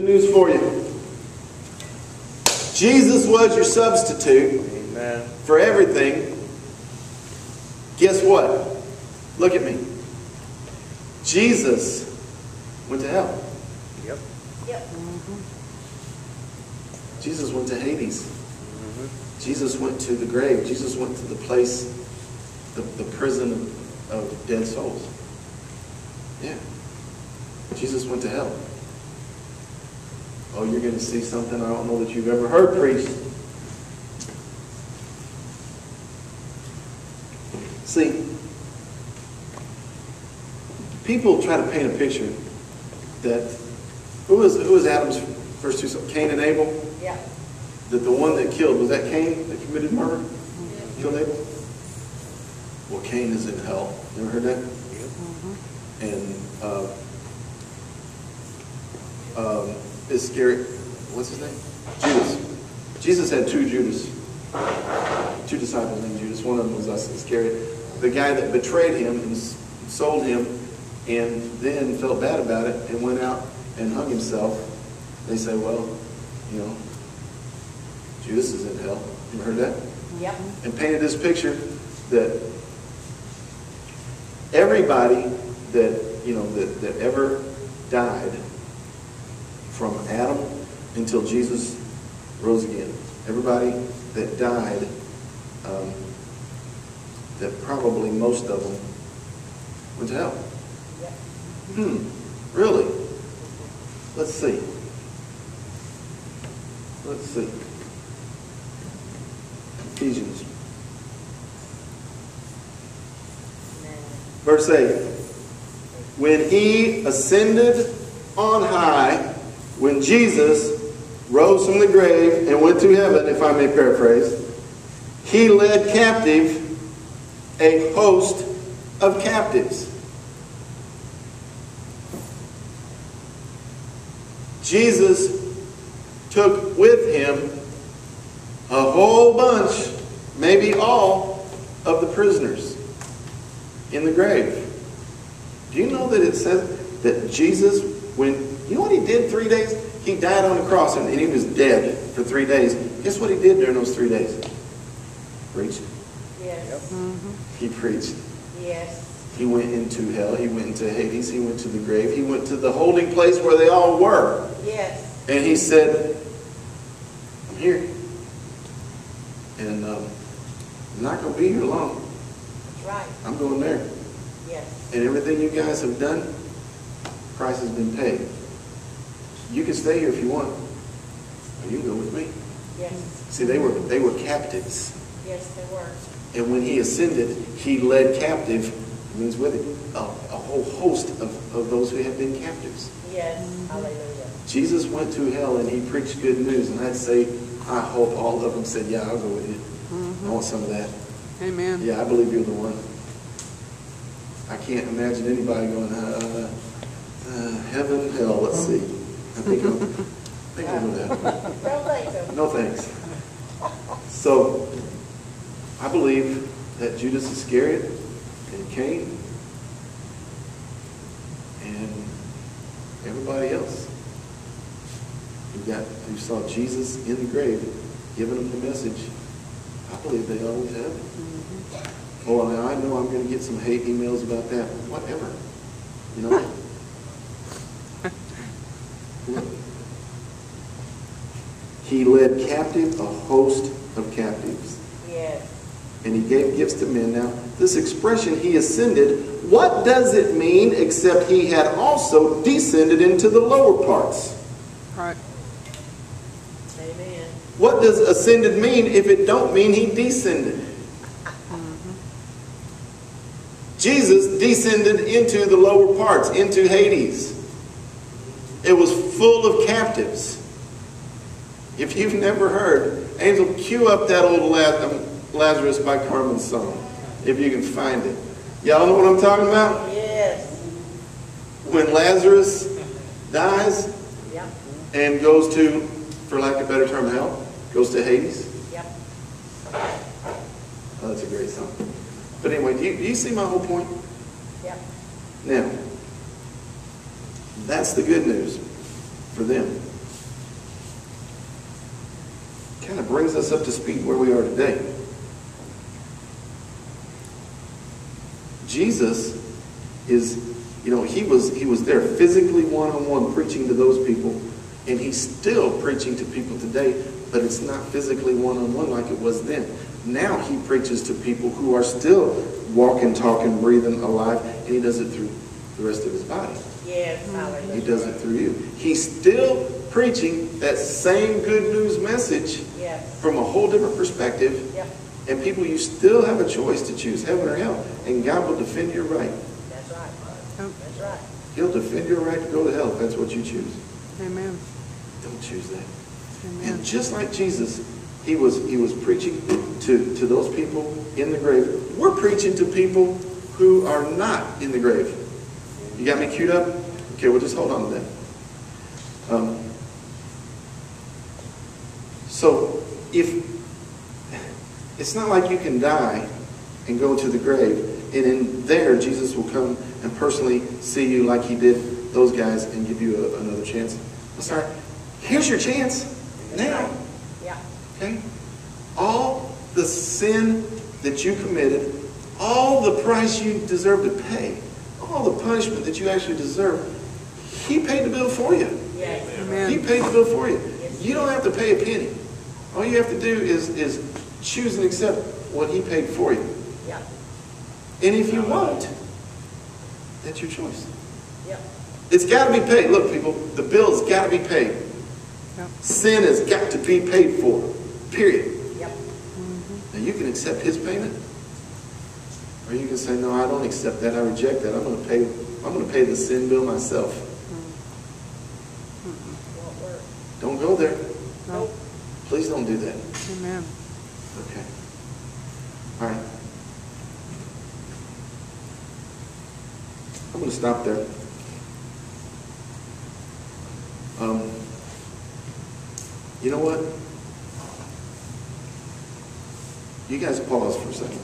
news for you. Jesus was your substitute. Amen. For everything. Guess what? Look at me. Jesus went to hell. Yep. Yep. Jesus went to Hades. Jesus went to the grave. Jesus went to the place, the prison of dead souls. Yeah. Jesus went to hell. Oh, you're going to see something I don't know that you've ever heard preached. See, people try to paint a picture that who was Adam's first two sons? Cain and Abel? Yeah. That the one that killed, was that Cain that committed murder? Yeah. Killed Abel? Well, Cain is in hell. You ever heard that? And Iscariot, what's his name? Judas. Jesus had two disciples named Judas. One of them was Iscariot, the guy that betrayed him and sold him, and then felt bad about it and went out and hung himself. They say, well, you know, Judas is in hell. You ever heard that? Yep. And painted this picture that everybody that, you know, that ever died from Adam until Jesus rose again. Everybody that died, that probably most of them went to hell. Yep. Really? Let's see. Let's see. Ephesians. Verse 8. When he ascended on high, when Jesus rose from the grave and went to heaven, if I may paraphrase, he led captive a host of captives. Jesus took with him a whole bunch, maybe all, of the prisoners in the grave. Do you know that it says that Jesus, you know what he did 3 days? He died on the cross and he was dead for 3 days. Guess what he did during those 3 days? Preached. Yes. He preached. Yes. He went into hell. He went into Hades. He went to the grave. He went to the holding place where they all were. Yes. And he said, I'm here. And I'm not going to be here long. That's right. I'm going there. Yes. And everything you guys have done, price has been paid. You can stay here if you want. Or you can go with me. Yes. See, they were captives. Yes, they were. And when he ascended, he led captive, it means with it, a whole host of those who had been captives. Yes. Hallelujah. Jesus went to hell and he preached good news. And I'd say, I hope all of them said, yeah, I'll go with you. I want some of that. Amen. Yeah, I believe you're the one. I can't imagine anybody going, heaven, hell, let's see. I think I'll do that. Don't think so. No thanks. So, I believe that Judas Iscariot and Cain and everybody else who saw Jesus in the grave giving them the message, I believe they always have it. Oh, now I know I'm going to get some hate emails about that. Whatever. You know? He led captive a host of captives. Yes. And he gave gifts to men. Now, this expression, he ascended, what does it mean except he had also descended into the lower parts? Right. Amen. What does ascended mean if it don't mean he descended? Jesus descended into the lower parts, into Hades. It was full of captives. If you've never heard, Angel, cue up that old Lazarus by Carmen's song, if you can find it. Y'all know what I'm talking about? Yes. When Lazarus dies Yep. and goes to, for lack of a better term, hell, goes to Hades. Yep. Oh, that's a great song. But anyway, do you see my whole point? Yep. Now, that's the good news for them. kind of brings us up to speed where we are today. Jesus is, he was there physically one-on-one preaching to those people, and he's still preaching to people today, but it's not physically one-on-one like it was then. Now he preaches to people who are still walking, talking, breathing, alive, and he does it through the rest of his body. Yes, hallelujah. He does it through you. He's still preaching that same good news message Yes. from a whole different perspective. Yep. And people, you still have a choice to choose heaven or hell. And God will defend your right. That's right. That's right. He'll defend your right to go to hell if that's what you choose. Amen. Don't choose that. Amen. And just like Jesus, he was preaching to those people in the grave. We're preaching to people who are not in the grave. You got me queued up? Okay, we'll just hold on to that. So if it's not like you can die and go to the grave, and in there Jesus will come and personally see you like he did those guys and give you another chance. I'm sorry. Here's your chance now. Yeah. Okay? All the sin that you committed, all the price you deserve to pay, all the punishment that you actually deserve, he paid the bill for you. Yes. Amen. He paid the bill for you. You don't have to pay a penny. All you have to do is choose and accept what he paid for you. Yep. And if you won't, that's your choice. Yep. It's got to be paid. Look, people, the bill's got to be paid. Yep. Sin has got to be paid for. Period. Yep. Now you can accept his payment, or you can say, no, I don't accept that. I reject that. I'm going to pay the sin bill myself. Won't work. Don't go there. No. Please don't do that. Amen. Okay. All right. I'm going to stop there. You know what? You guys pause for a second.